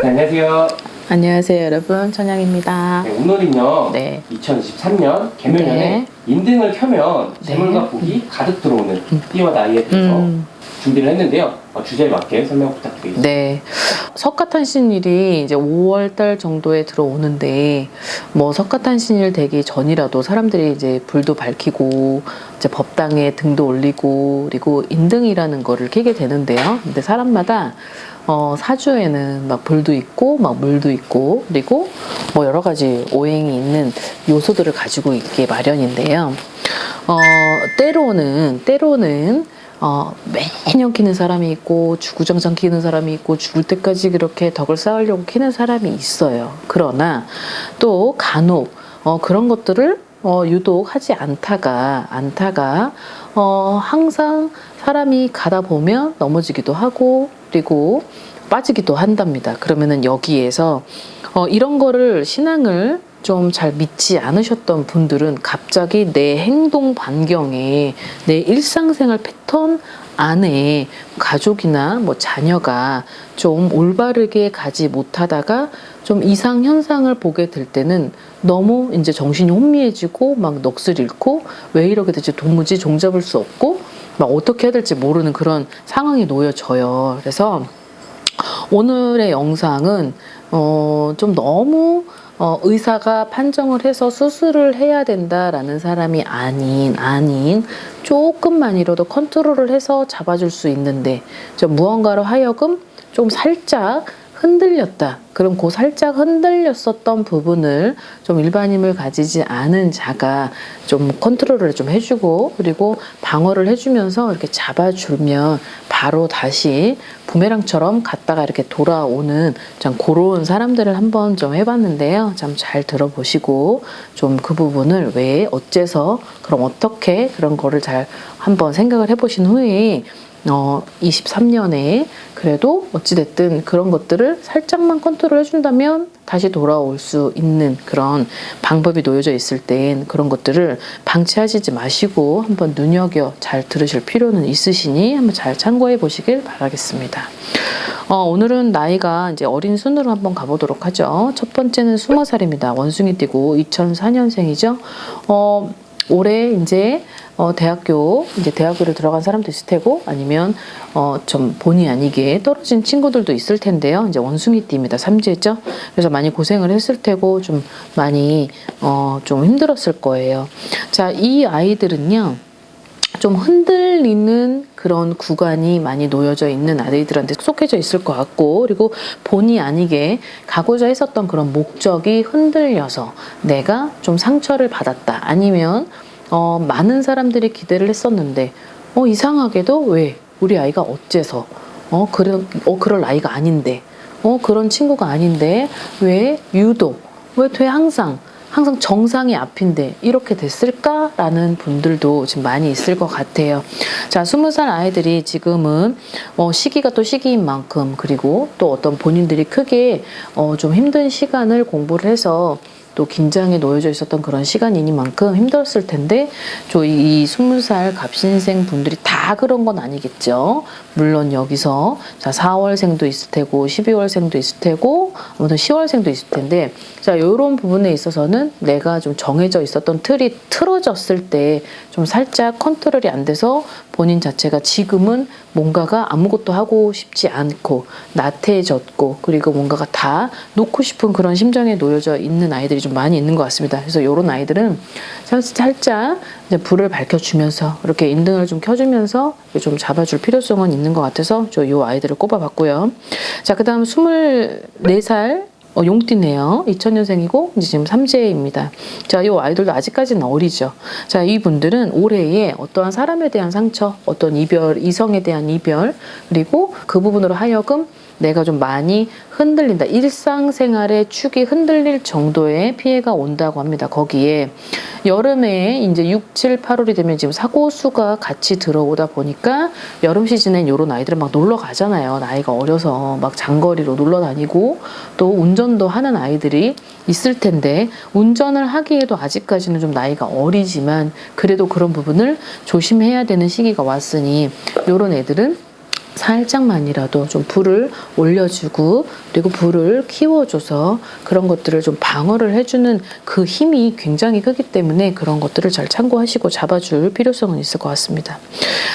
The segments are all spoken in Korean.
네, 안녕하세요. 안녕하세요, 여러분. 천양입니다. 네, 오늘은요. 네. 2023년 개묘년에 네. 인등을 켜면 재물과 네. 복이 가득 들어오는 띠와 나이에 대해서 준비를 했는데요. 주제에 맞게 설명 부탁드리겠습니다. 네. 석가탄신일이 이제 5월달 정도에 들어오는데, 뭐 석가탄신일 되기 전이라도 사람들이 이제 불도 밝히고, 이제 법당에 등도 올리고, 그리고 인등이라는 거를 켜게 되는데요. 근데 사람마다 사주에는 막 불도 있고, 막 물도 있고, 그리고 뭐 여러 가지 오행이 있는 요소들을 가지고 있게 마련인데요. 때로는 매년 키는 사람이 있고, 주구장창 키는 사람이 있고, 죽을 때까지 그렇게 덕을 쌓으려고 키는 사람이 있어요. 그러나 또 간혹 그런 것들을 유독 하지 않다가 항상 사람이 가다 보면 넘어지기도 하고, 그리고 빠지기도 한답니다. 그러면은 여기에서 이런 거를 신앙을 좀 잘 믿지 않으셨던 분들은 갑자기 내 행동 반경에, 내 일상생활 패턴 안에 가족이나 뭐 자녀가 좀 올바르게 가지 못하다가 좀 이상 현상을 보게 될 때는 너무 이제 정신이 혼미해지고 막 넋을 잃고 왜 이러게 될지 도무지 종잡을 수 없고 막 어떻게 해야 될지 모르는 그런 상황이 놓여져요. 그래서 오늘의 영상은 좀 너무 의사가 판정을 해서 수술을 해야 된다라는 사람이 아닌 조금만이라도 컨트롤을 해서 잡아줄 수 있는데 좀 무언가로 하여금 좀 살짝 흔들렸다. 그럼 그 살짝 흔들렸었던 부분을 좀 일반임을 가지지 않은 자가 좀 컨트롤을 좀 해주고 그리고 방어를 해주면서 이렇게 잡아주면 바로 다시 부메랑처럼 갔다가 이렇게 돌아오는 참 그런 사람들을 한번 좀 해봤는데요. 참 잘 들어보시고 좀 그 부분을 왜 어째서 그럼 어떻게 그런 거를 잘 한번 생각을 해보신 후에 23년에 그래도 어찌됐든 그런 것들을 살짝만 컨트롤 해준다면 다시 돌아올 수 있는 그런 방법이 놓여져 있을 땐 그런 것들을 방치하시지 마시고 한번 눈여겨 잘 들으실 필요는 있으시니 한번 잘 참고해 보시길 바라겠습니다. 오늘은 나이가 이제 어린 순으로 한번 가보도록 하죠. 첫 번째는 20살입니다. 원숭이띠고 2004년생이죠. 올해 이제 대학교를 들어간 사람도 있을 테고 아니면 좀 본의 아니게 떨어진 친구들도 있을 텐데요. 이제 원숭이띠입니다. 삼재죠. 그래서 많이 고생을 했을 테고 좀 많이 좀 힘들었을 거예요. 자, 이 아이들은요. 좀 흔들리는 그런 구간이 많이 놓여져 있는 아이들한테 속해져 있을 것 같고 그리고 본의 아니게 가고자 했었던 그런 목적이 흔들려서 내가 좀 상처를 받았다. 아니면 많은 사람들이 기대를 했었는데 이상하게도 왜 우리 아이가 어째서 그럴 나이가 아닌데 그런 친구가 아닌데 왜 유독 왜 항상 정상이 앞인데 이렇게 됐을까라는 분들도 지금 많이 있을 것 같아요. 자, 20살 아이들이 지금은 시기가 또 시기인 만큼 그리고 또 어떤 본인들이 크게 좀 힘든 시간을 공부를 해서 또 긴장에 놓여져 있었던 그런 시간이니만큼 힘들었을 텐데 이 20살 갑신생 분들이 다 그런 건 아니겠죠. 물론 여기서 자 4월생도 있을 테고 12월생도 있을 테고 아무튼 10월생도 있을 텐데 자 이런 부분에 있어서는 내가 좀 정해져 있었던 틀이 틀어졌을 때 좀 살짝 컨트롤이 안 돼서 본인 자체가 지금은 뭔가가 아무것도 하고 싶지 않고 나태해졌고 그리고 뭔가가 다 놓고 싶은 그런 심정에 놓여져 있는 아이들이 좀 많이 있는 것 같습니다. 그래서 이런 아이들은 살짝 이제 불을 밝혀주면서 이렇게 인등을 좀 켜주면서 좀 잡아줄 필요성은 있는 것 같아서 이 아이들을 꼽아봤고요. 자, 그 다음 24살 용띠네요. 2000년생이고 이제 지금 삼재입니다. 자, 이 아이들도 아직까지는 어리죠. 자, 이분들은 올해에 어떠한 사람에 대한 상처, 어떤 이별, 이성에 대한 이별, 그리고 그 부분으로 하여금 내가 좀 많이 흔들린다. 일상생활의 축이 흔들릴 정도의 피해가 온다고 합니다. 거기에 여름에 이제 6, 7, 8월이 되면 지금 사고수가 같이 들어오다 보니까 여름 시즌엔 이런 아이들은 막 놀러 가잖아요. 나이가 어려서 막 장거리로 놀러 다니고 또 운전도 하는 아이들이 있을 텐데 운전을 하기에도 아직까지는 좀 나이가 어리지만 그래도 그런 부분을 조심해야 되는 시기가 왔으니 이런 애들은 살짝만이라도 좀 불을 올려주고 그리고 불을 키워줘서 그런 것들을 좀 방어를 해주는 그 힘이 굉장히 크기 때문에 그런 것들을 잘 참고하시고 잡아줄 필요성은 있을 것 같습니다.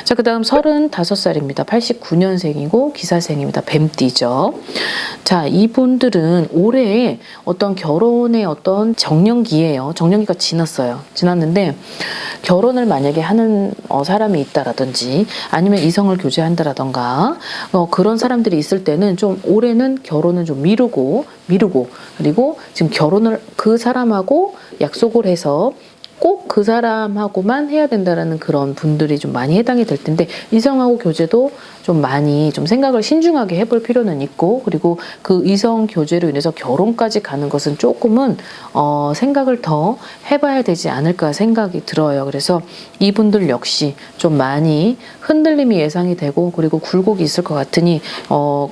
자, 그 다음 35살입니다. 89년생이고 기사생입니다. 뱀띠죠. 자, 이분들은 올해 어떤 결혼의 어떤 정년기예요. 정년기가 지났는데 결혼을 만약에 하는 사람이 있다라든지 아니면 이성을 교제한다라던가 그런 사람들이 있을 때는 좀 올해는 결혼은 좀 미루고 그리고 지금 결혼을 그 사람하고 약속을 해서 꼭 그 사람하고만 해야 된다라는 그런 분들이 좀 많이 해당이 될 텐데 이성하고 교제도 좀 많이 좀 생각을 신중하게 해볼 필요는 있고 그리고 그 이성 교제로 인해서 결혼까지 가는 것은 조금은 생각을 더 해봐야 되지 않을까 생각이 들어요. 그래서 이분들 역시 좀 많이 흔들림이 예상이 되고 그리고 굴곡이 있을 것 같으니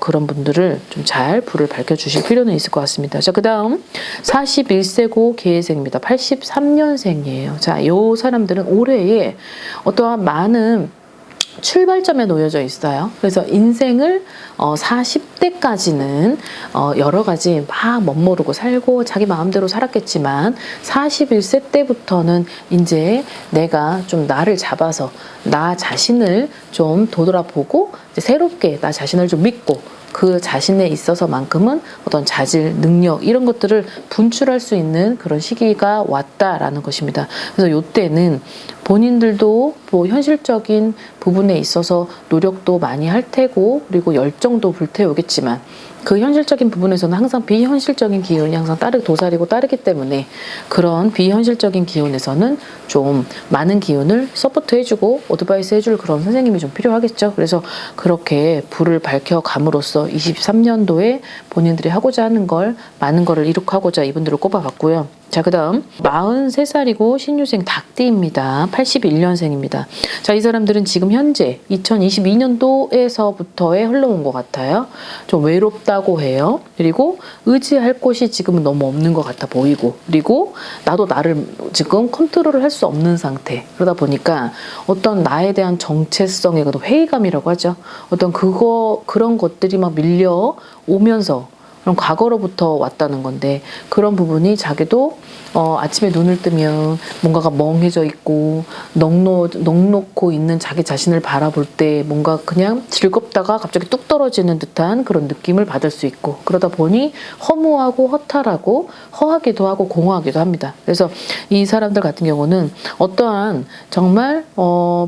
그런 분들을 좀 잘 불을 밝혀주실 필요는 있을 것 같습니다. 자, 그 다음 41세고 계생입니다. 83년생이에요. 자, 요 사람들은 올해에 어떠한 많은 출발점에 놓여져 있어요. 그래서 인생을 40대까지는 여러 가지 막 멋모르고 살고 자기 마음대로 살았겠지만 41세 때부터는 이제 내가 좀 나를 잡아서 나 자신을 좀 되돌아보고 이제 새롭게 나 자신을 좀 믿고 그 자신에 있어서만큼은 어떤 자질, 능력 이런 것들을 분출할 수 있는 그런 시기가 왔다라는 것입니다. 그래서 이때는 본인들도 뭐 현실적인 부분에 있어서 노력도 많이 할 테고 그리고 열정도 불태우겠지만 그 현실적인 부분에서는 항상 비현실적인 기운이 항상 도사리고 따르기 때문에 그런 비현실적인 기운에서는 좀 많은 기운을 서포트 해주고 어드바이스 해줄 그런 선생님이 좀 필요하겠죠. 그래서 그렇게 불을 밝혀감으로써 23년도에 본인들이 하고자 하는 걸 많은 거를 이룩하고자 이분들을 꼽아봤고요. 자, 그 다음 43살이고 신유생 닭띠입니다. 81년생입니다. 자, 이 사람들은 지금 현재 2022년도에서부터에 흘러온 것 같아요. 좀 외롭다고 해요. 그리고 의지할 곳이 지금은 너무 없는 것 같아 보이고 그리고 나도 나를 지금 컨트롤을 할 수 없는 상태. 그러다 보니까 어떤 나에 대한 정체성의 회의감이라고 하죠. 어떤 그런 것들이 막 밀려오면서 그럼 과거로부터 왔다는 건데 그런 부분이 자기도 아침에 눈을 뜨면 뭔가가 멍해져 있고 넋놓고 있는 자기 자신을 바라볼 때 뭔가 그냥 즐겁다가 갑자기 뚝 떨어지는 듯한 그런 느낌을 받을 수 있고 그러다 보니 허무하고 허탈하고 허하기도 하고 공허하기도 합니다. 그래서 이 사람들 같은 경우는 어떠한 정말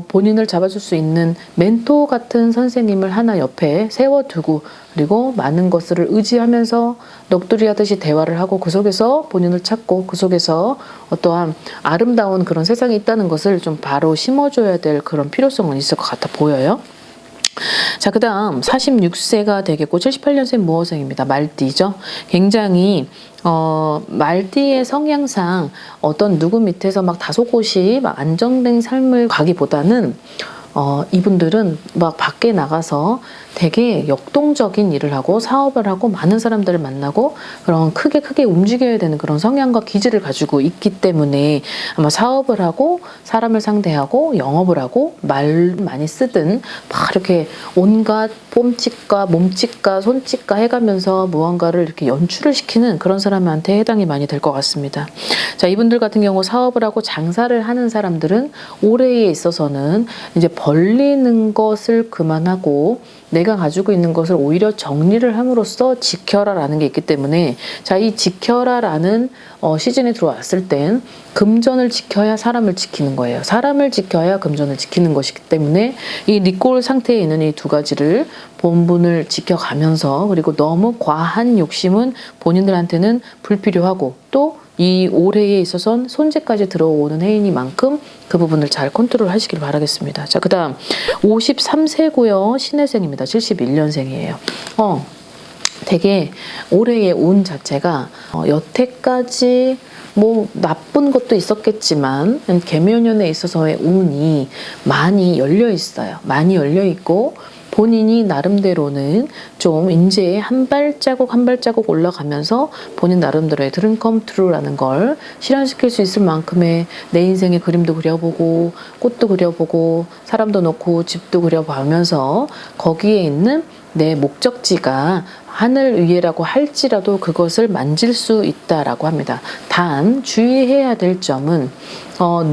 본인을 잡아줄 수 있는 멘토 같은 선생님을 하나 옆에 세워두고 그리고 많은 것을 의지하면서 넋두리 하듯이 대화를 하고 그 속에서 본인을 찾고 그 속에서 어떠한 아름다운 그런 세상이 있다는 것을 좀 바로 심어줘야 될 그런 필요성은 있을 것 같아 보여요. 자, 그 다음 46세가 되겠고 78년생 무어생입니다. 말띠죠. 굉장히 말띠의 성향상 어떤 누구 밑에서 막 다소곳이 막 안정된 삶을 가기보다는 이분들은 막 밖에 나가서 되게 역동적인 일을 하고 사업을 하고 많은 사람들을 만나고 그런 크게 움직여야 되는 그런 성향과 기질을 가지고 있기 때문에 아마 사업을 하고 사람을 상대하고 영업을 하고 말 많이 쓰든 막 이렇게 온갖 뽐짓과 몸짓과 손짓과 해가면서 무언가를 이렇게 연출을 시키는 그런 사람한테 해당이 많이 될 것 같습니다. 자, 이분들 같은 경우 사업을 하고 장사를 하는 사람들은 올해에 있어서는 이제 벌리는 것을 그만하고 내가 가지고 있는 것을 오히려 정리를 함으로써 지켜라라는 게 있기 때문에 자, 이 지켜라라는 시즌에 들어왔을 땐 금전을 지켜야 사람을 지키는 거예요. 사람을 지켜야 금전을 지키는 것이기 때문에 이 리꼴 상태에 있는 이 두 가지를 본분을 지켜가면서 그리고 너무 과한 욕심은 본인들한테는 불필요하고 또 이 올해에 있어서는 손재까지 들어오는 해이니만큼 그 부분을 잘 컨트롤 하시길 바라겠습니다. 자, 그 다음 53세고요. 신해생입니다. 71년생이에요. 되게 올해의 운 자체가 여태까지 뭐 나쁜 것도 있었겠지만 개묘년에 있어서의 운이 많이 열려 있어요. 많이 열려 있고 본인이 나름대로는 좀 이제 한 발자국 한 발자국 올라가면서 본인 나름대로의 드림 컴 트루라는 걸 실현시킬 수 있을 만큼의 내 인생의 그림도 그려보고 꽃도 그려보고 사람도 놓고 집도 그려보면서 거기에 있는 내 목적지가 하늘 위에라고 할지라도 그것을 만질 수 있다라고 합니다. 단 주의해야 될 점은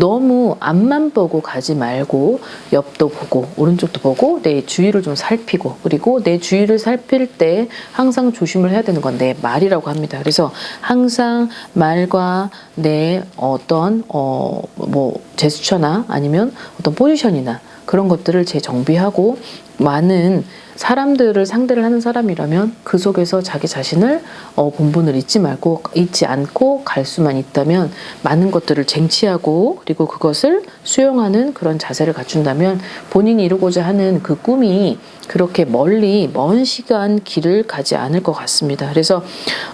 너무 앞만 보고 가지 말고 옆도 보고 오른쪽도 보고 내 주위를 좀 살피고, 그리고 내 주위를 살필 때 항상 조심을 해야 되는 건 내 말이라고 합니다. 그래서 항상 말과 내 어떤 뭐 제스처나 아니면 어떤 포지션이나 그런 것들을 재정비하고, 많은 사람들을 상대를 하는 사람이라면 그 속에서 자기 자신을 본분을 잊지 않고 갈 수만 있다면, 많은 것들을 쟁취하고 그리고 그것을 수용하는 그런 자세를 갖춘다면 본인이 이루고자 하는 그 꿈이 그렇게 먼 시간 길을 가지 않을 것 같습니다. 그래서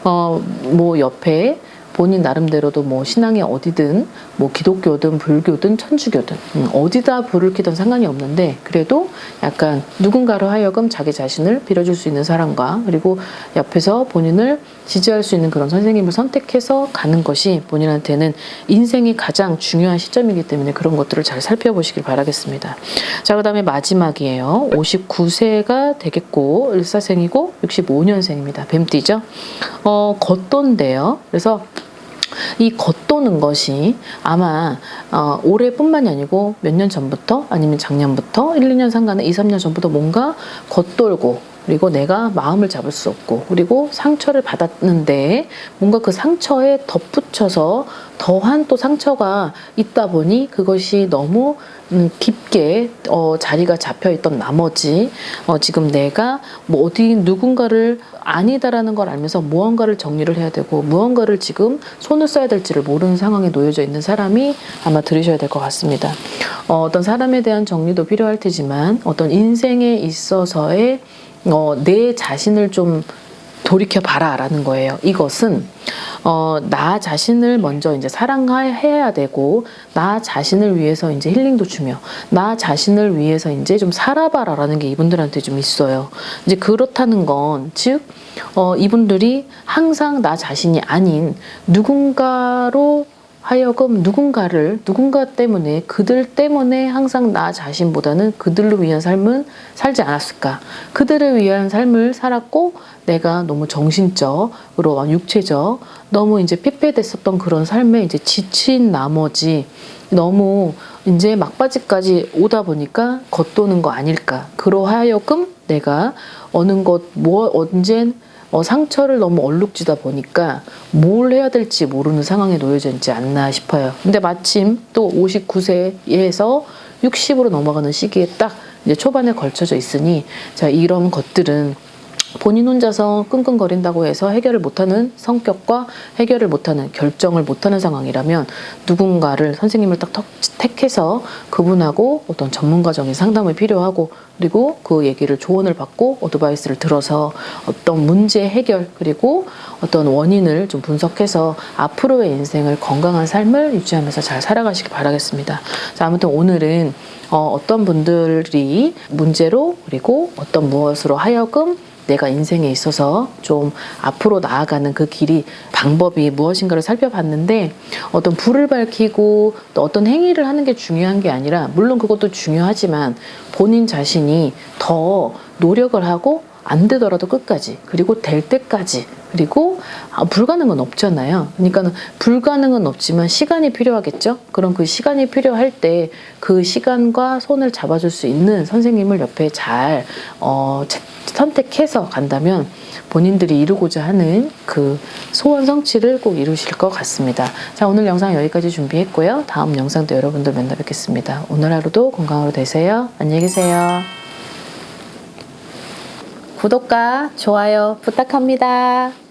뭐 옆에 본인 나름대로도 뭐 신앙이 어디든 뭐 기독교든 불교든 천주교든 어디다 불을 켜든 상관이 없는데, 그래도 약간 누군가로 하여금 자기 자신을 빌어줄 수 있는 사람과, 그리고 옆에서 본인을 지지할 수 있는 그런 선생님을 선택해서 가는 것이 본인한테는 인생이 가장 중요한 시점이기 때문에 그런 것들을 잘 살펴보시길 바라겠습니다. 자, 그 다음에 마지막이에요. 59세가 되겠고 일사생이고 65년생입니다. 뱀띠죠. 겉도인데요. 그래서 이 겉도는 것이 아마 올해뿐만이 아니고 몇 년 전부터, 아니면 작년부터 1, 2년 상관에 2, 3년 전부터 뭔가 겉돌고, 그리고 내가 마음을 잡을 수 없고, 그리고 상처를 받았는데 뭔가 그 상처에 덧붙여서 더한 또 상처가 있다 보니 그것이 너무 깊게 자리가 잡혀있던 나머지 지금 내가 뭐 어디 누군가를 아니다라는 걸 알면서 무언가를 정리를 해야 되고 무언가를 지금 손을 써야 될지를 모르는 상황에 놓여져 있는 사람이 아마 들으셔야 될 것 같습니다. 어떤 사람에 대한 정리도 필요할 테지만 어떤 인생에 있어서의 내 자신을 좀 돌이켜봐라 라는 거예요. 이것은 나 자신을 먼저 이제 사랑해야 되고, 나 자신을 위해서 이제 힐링도 주며, 나 자신을 위해서 이제 좀 살아봐라 라는 게 이분들한테 좀 있어요. 이제 그렇다는 건, 즉 이분들이 항상 나 자신이 아닌 누군가로 하여금 누군가 때문에, 그들 때문에 항상 나 자신보다는 그들로 위한 삶을 살지 않았을까. 그들을 위한 삶을 살았고 내가 너무 정신적으로 육체적 너무 이제 피폐됐었던 그런 삶에 이제 지친 나머지 너무 이제 막바지까지 오다 보니까 겉도는 거 아닐까. 그러하여금 내가 언젠 상처를 너무 얼룩지다 보니까 뭘 해야 될지 모르는 상황에 놓여져 있지 않나 싶어요. 근데 마침 또 59세에서 60으로 넘어가는 시기에 딱 이제 초반에 걸쳐져 있으니, 자, 이런 것들은 본인 혼자서 끙끙거린다고 해서 해결을 못하는 성격과 해결을 못하는, 결정을 못하는 상황이라면 누군가를, 선생님을 딱 택해서 그분하고 어떤 전문가적인 상담이 필요하고, 그리고 그 얘기를 조언을 받고 어드바이스를 들어서 어떤 문제 해결, 그리고 어떤 원인을 좀 분석해서 앞으로의 인생을 건강한 삶을 유지하면서 잘 살아가시길 바라겠습니다. 자, 아무튼 오늘은 어떤 분들이 문제로, 그리고 어떤 무엇으로 하여금 내가 인생에 있어서 좀 앞으로 나아가는 그 길이, 방법이 무엇인가를 살펴봤는데, 어떤 불을 밝히고 또 어떤 행위를 하는 게 중요한 게 아니라, 물론 그것도 중요하지만 본인 자신이 더 노력을 하고 안 되더라도 끝까지, 그리고 될 때까지, 그리고 불가능은 없잖아요. 그러니까 불가능은 없지만 시간이 필요하겠죠. 그럼 그 시간이 필요할 때 그 시간과 손을 잡아줄 수 있는 선생님을 옆에 잘 선택해서 간다면 본인들이 이루고자 하는 그 소원 성취를 꼭 이루실 것 같습니다. 자, 오늘 영상 여기까지 준비했고요. 다음 영상도 여러분들 만나 뵙겠습니다. 오늘 하루도 건강하루 되세요. 안녕히 계세요. 구독과 좋아요 부탁합니다.